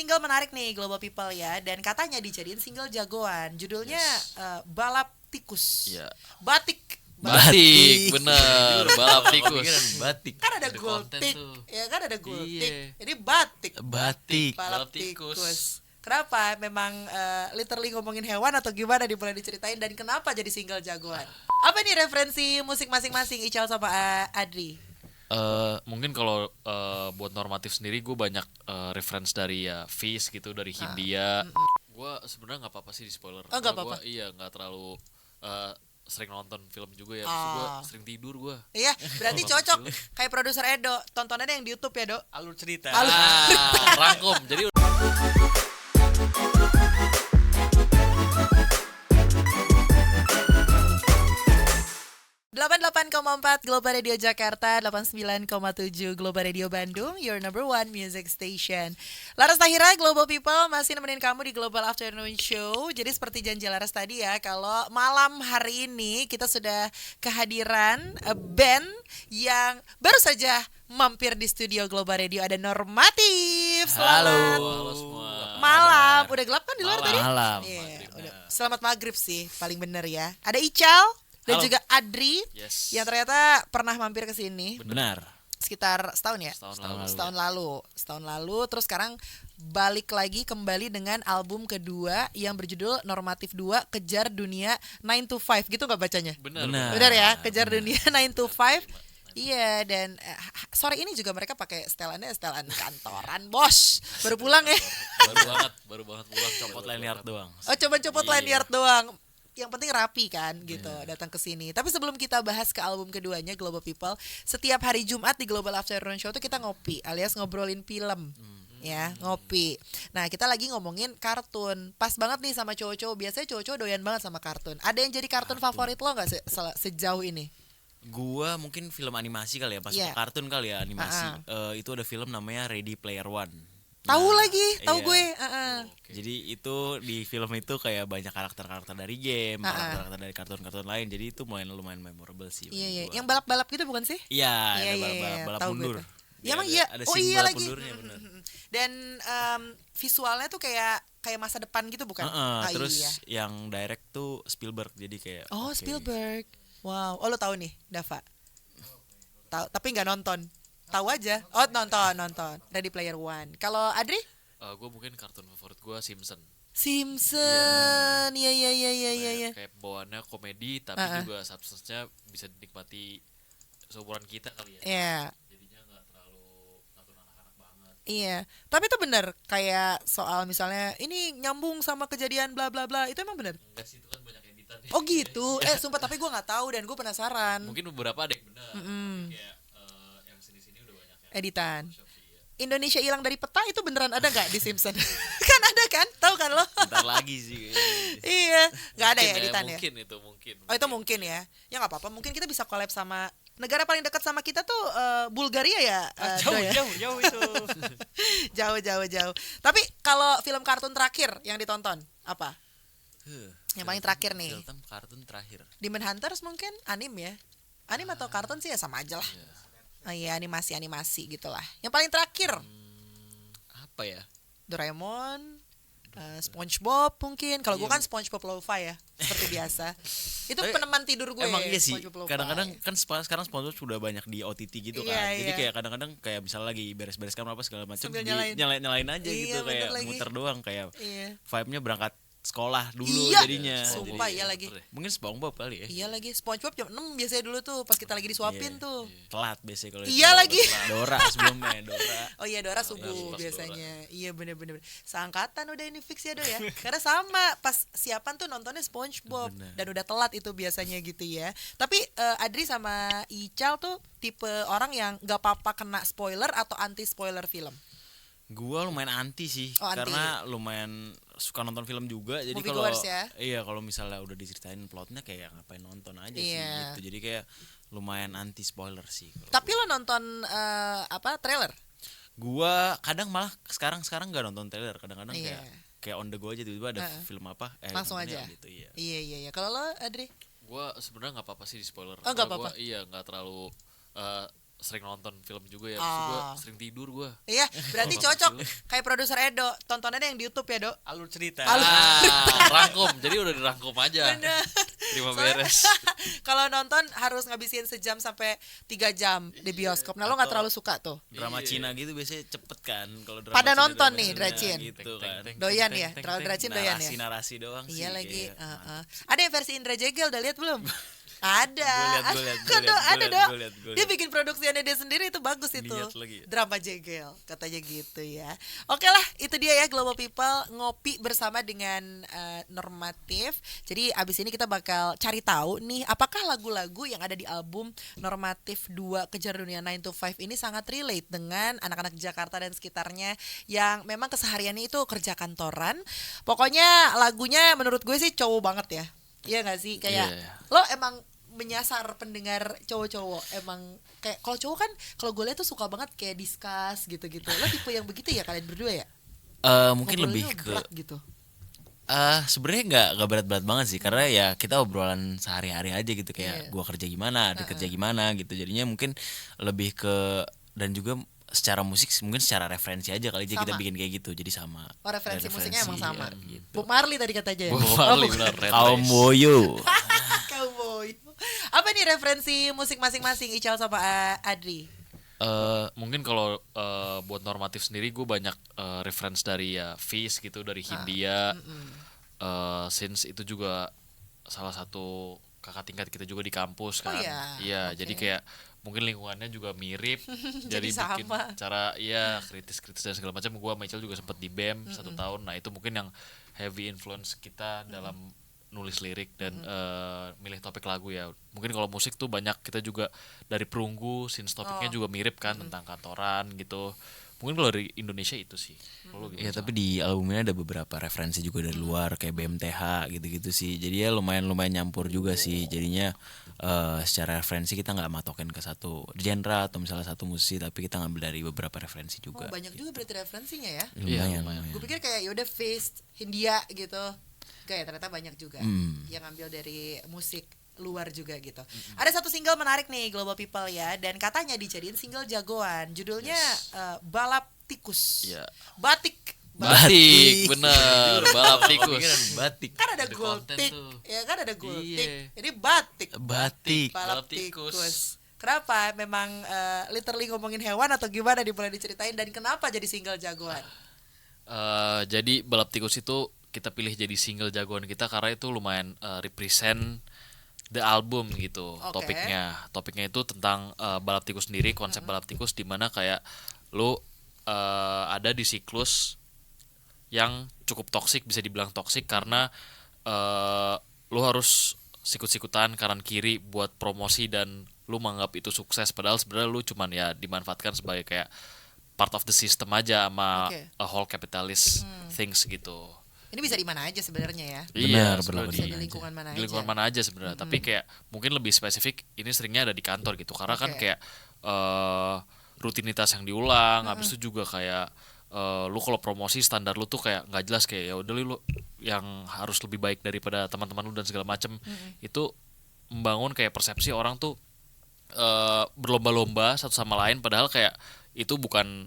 single menarik nih Global People ya. Dan katanya dijadiin single jagoan. Judulnya Yes. Balap Tikus. Iya. Batik. Batik, bener, balap tikus. Batik. Kan ada Jadi konten gultik, tuh. ya kan ada gultik. Iya. Jadi batik. Batik. Balap Balap tikus. tikus. Kenapa? Memang literally ngomongin hewan atau gimana nih boleh diceritain dan kenapa jadi single jagoan? Apa nih referensi musik masing-masing Ical sama Adri? Mungkin kalau buat normatif sendiri gue banyak reference dari ya Fish gitu, dari Hindia. Gue sebenarnya nggak apa-apa sih di spoiler. Oh, nggak apa-apa. Gua, iya, nggak terlalu sering nonton film juga ya. Terus gue sering tidur gue. Iya, berarti Kalau cocok film. kayak produser Edo. Tontonannya yang di YouTube ya, Dok. Alur cerita. Rangkum. Jadi 88,4 Global Radio Jakarta, 89,7 Global Radio Bandung, your number one music station. Laras Tahira, Global People masih nemenin kamu di Global Afternoon Show. Jadi seperti janji Laras tadi ya, kalau malam hari ini kita sudah kehadiran band yang baru saja mampir di studio Global Radio. Ada Normatif. Selamat halo semua. malam. Udah gelap kan di luar tadi? Malam. Iya, udah. Selamat maghrib sih, paling bener ya. Ada Ical dan Halo. juga Adri Yes. yang ternyata pernah mampir ke sini Benar. sekitar setahun ya? Setahun lalu. Terus sekarang balik lagi kembali dengan album kedua yang berjudul Normatif 2 Kejar Dunia 9 to 5. Gitu nggak bacanya? Bener. Benar ya, Kejar Dunia 9 to 5. Iya, dan sore ini juga mereka pakai setelannya setelan kantoran, bos. Baru pulang ya. Baru banget pulang. Copot lanyard doang. Oh, coba-coba Iya. lanyard doang. Yang penting rapi kan gitu datang ke sini. Tapi sebelum kita bahas ke album keduanya Global People, setiap hari Jumat di Global Afternoon Show tuh kita ngopi alias ngobrolin film. Ya, ngopi. Nah, kita lagi ngomongin kartun. Pas banget nih sama cowok-cowok. Biasanya cowok-cowok doyan banget sama kartun. Ada yang jadi kartun favorit lo nggak sejauh ini? Gua mungkin film animasi kali ya, masuk Iya. ke kartun kali ya animasi. Itu ada film namanya Ready Player One. Tahu Nah, lagi, tahu iya. gue. Jadi itu di film itu kayak banyak karakter-karakter dari game, karakter-karakter dari kartun-kartun lain. Jadi itu lumayan memorable sih. Iya, bagi iya. gua. Yang balap-balap gitu bukan sih? Iya, Iya, ada iya, balap tahu gue mundur. tuh. Ya, emang Ada- iya. Ada Oh, scene iya balap lagi. mundurnya bener. Dan visualnya tuh kayak masa depan gitu bukan? Ah, Terus iya. yang direct tuh Spielberg, jadi kayak Oh, oke. Spielberg. Wow. Oh, lo tahu nih, Dava? Tahu, tapi nggak nonton. Tahu aja. Oh, nonton. Ready Player One. Kalau Adri? Gue mungkin kartun favorit gue Simpson. Simpson. Iya. Kayak bawaannya komedi tapi juga substance-nya bisa dinikmati seumuran kita kali ya. Iya. Jadinya nggak terlalu kartun anak-anak banget. Iya. Tapi itu benar kayak soal misalnya ini nyambung sama kejadian bla bla bla. Itu emang benar. Enggak sih, itu kan banyak editan. Oh gitu. Sumpah tapi gue nggak tahu dan gue penasaran. Mungkin beberapa ada yang benar. Tapi kayak yang sini-sini udah banyak yang Editan. Photoshop sih, ya. Indonesia hilang dari peta itu beneran ada nggak di Simpson? Kan ada kan? Tahu kan lo? Bentar lagi sih kayaknya. Iya. Nggak ada ya Mungkin editan ya? Mungkin. Oh itu mungkin ya. Ya nggak apa-apa. Mungkin kita bisa collab sama negara paling dekat sama kita tuh Bulgaria ya. Do ya? Jauh itu. Jauh. Tapi kalau film kartun terakhir yang ditonton apa? Yang paling terakhir nih. Film kartun terakhir. Demon Hunters mungkin anim ya. Anim atau kartun sih ya sama aja lah. Oh iya animasi gitulah. Yang paling terakhir Apa ya? Doraemon, SpongeBob mungkin. Kalau gue kan SpongeBob Lo-Fi ya, seperti biasa. Itu Tapi peneman tidur gue. Emang iya sih. SpongeBob Lo-Fi. Kadang-kadang kan sekarang SpongeBob sudah banyak di OTT gitu Iya, kan. Jadi iya. kayak kadang-kadang kayak misalnya lagi beres-bereskan apa segala macam Sambil di nyalain. nyalain aja Iya, gitu bener kayak lagi. muter doang kayak Iya. vibe-nya berangkat sekolah dulu Iya. jadinya. Sumpah Jadi, iya lagi. mungkin SpongeBob kali ya. Iya lagi SpongeBob jam 6 biasanya dulu tuh pas kita lagi disuapin Iya. tuh. Telat biasanya kalau Iya itu. lagi. Dora sebelumnya Dora. Oh iya Dora subuh pas biasanya. Iya bener-bener. Seangkatan udah ini fix ya Do ya. Karena sama pas siapan tuh nontonnya SpongeBob Bener. dan udah telat itu biasanya gitu ya. Tapi Adri sama Ical tuh tipe orang yang gak apa-apa kena spoiler atau anti spoiler film. Gua lumayan anti sih Oh, anti. karena lumayan suka nonton film juga. Jadi Movie kalau goers ya? iya kalau misalnya udah diceritain plotnya kayak ngapain nonton aja sih Iya. gitu. Jadi kayak lumayan anti spoiler sih. kalau Tapi lo nonton trailer? gua kadang malah sekarang nggak nonton trailer, kadang-kadang Iya. kayak on the go aja tiba-tiba ada film apa Langsung nontonnya aja. gitu iya. Iya. Kalau lo Adri? Gue sebenarnya nggak apa-apa sih di spoiler. Oh, nggak Kalau apa-apa. gua, iya, nggak terlalu sering nonton film juga ya, terus gue sering tidur gue. Iya, berarti Nonton cocok film. kayak produser Edo, tontonannya yang di YouTube ya, Dok. Alur cerita. Rangkum, jadi udah dirangkum aja. Bener. Terima Soalnya beres. kalau nonton harus ngabisin sejam sampai 3 jam di bioskop. Nah, lo nggak Atau- terlalu suka tuh. Drama Cina gitu biasanya cepet kan kalau drama Pada Cina, nonton drama nih, Cina Dracin. gitu kan. Doyan ya, terlalu Dracin doyan ya. Narasi doang sih. Iya lagi. kayak, Ada yang versi Indra Jegel, udah lihat belum? Ada. Gua liat, Kan, Dok, ada, Dok. gua liat. Dia bikin produksiannya dia sendiri, itu bagus itu. Niat lagi ya. Drama Jegel, katanya gitu ya. Oke lah, itu dia ya Global People ngopi bersama dengan Normatif. Jadi abis ini kita bakal cari tahu nih, apakah lagu-lagu yang ada di album Normatif 2 Kejar Dunia 9 to 5 ini sangat relate dengan anak-anak Jakarta dan sekitarnya yang memang kesehariannya itu kerja kantoran. Pokoknya lagunya menurut gue sih cowok banget ya. Iya gak sih? Kayak Iya. lo emang menyasar pendengar cowok-cowok. Emang kayak kalau cowok kan, kalau gue lihat tuh suka banget kayak discuss gitu-gitu. Lo tipe yang begitu ya kalian berdua ya? Mungkin Ngobrolnya lebih ke berat gitu. sebenarnya nggak berat-berat banget sih karena ya kita obrolan sehari-hari aja gitu kayak Iya. gua kerja gimana, ada kerja gimana gitu. Jadinya mungkin lebih ke dan juga secara musik mungkin secara referensi aja kali aja kita Sama. bikin kayak gitu. Jadi sama. Oh, referensi Ada musiknya emang sama. iya, gitu. Bob Marley tadi katanya ya? Bob Marley, bukan. benar, Red Kaum Race. boyo. Cowboy. Apa nih referensi musik masing-masing Ical sama Adri? Mungkin kalau buat normatif sendiri gue banyak reference dari ya Fish gitu, dari Hindia. Since itu juga salah satu kakak tingkat kita juga di kampus Oh kan. iya? Iya, Oke. jadi kayak mungkin lingkungannya juga mirip. Jadi bikin sama. cara iya kritis-kritis dan segala macam. Gue sama Ical juga sempat di BEM 1 tahun. Nah, itu mungkin yang heavy influence kita dalam nulis lirik dan milih topik lagu ya. Mungkin kalau musik tuh banyak kita juga dari perunggu, since topiknya juga mirip kan tentang kantoran gitu. Mungkin kalau dari Indonesia itu sih. Kalau lu Ya gimana? tapi di album ini ada beberapa referensi juga dari luar kayak BMTH gitu-gitu sih. Jadi ya lumayan nyampur juga sih. Jadinya secara referensi kita nggak matokin ke satu genre atau misalnya satu musisi, tapi kita ngambil dari beberapa referensi Oh, juga. banyak juga berarti referensinya ya. Iya, Lumayan. Gue pikir kayak yaudah Fist, Hindia gitu. Gak ya, ternyata banyak juga yang ngambil dari musik luar juga gitu. Ada satu single menarik nih Global People ya, dan katanya dijadiin single jagoan. Judulnya Balap Tikus. Iya. Batik. Batik, bener, balap tikus. Batik. Kan ada Ada gultik, konten tuh. ya kan ada gultik. Iya. Ini batik. Batik. Balap Balap tikus. tikus. Kenapa? Memang literally ngomongin hewan atau gimana nih, boleh diceritain, dan kenapa jadi single jagoan? Jadi balap tikus itu kita pilih jadi single jagoan kita karena itu lumayan represent the album gitu. Oke. Topiknya itu tentang balap tikus sendiri, konsep balap tikus di mana kayak lu ada di siklus yang cukup toksik, bisa dibilang toksik karena lu harus sikut-sikutan kanan kiri buat promosi dan lu menganggap itu sukses, padahal sebenarnya lu cuman ya dimanfaatkan sebagai kayak part of the system aja sama Oke. a whole capitalist things gitu. Ini bisa di mana aja sebenarnya ya. Benar, sebenarnya berlaku Bisa di di mana lingkungan mana di aja. lingkungan mana aja sebenarnya, tapi kayak mungkin lebih spesifik ini seringnya ada di kantor gitu karena kan Oke. kayak rutinitas yang diulang, habis itu juga kayak lu kalau promosi standar lu tuh kayak nggak jelas, kayak ya udah lu yang harus lebih baik daripada teman-teman lu dan segala macem. Itu membangun kayak persepsi orang tuh berlomba-lomba satu sama lain, padahal kayak itu bukan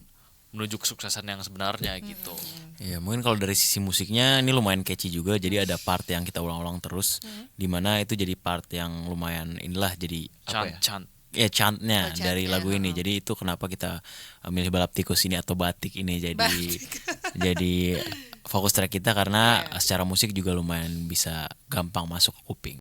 menuju kesuksesan yang sebenarnya gitu. Ya mungkin kalau dari sisi musiknya ini lumayan catchy juga. Jadi ada part yang kita ulang-ulang terus, dimana itu jadi part yang lumayan inilah jadi apa ya? Chant. Ya chantnya Oh, chantnya, dari lagu ini. Jadi itu kenapa kita milih balap tikus ini atau batik ini jadi jadi fokus track kita karena secara musik juga lumayan bisa gampang masuk ke kuping.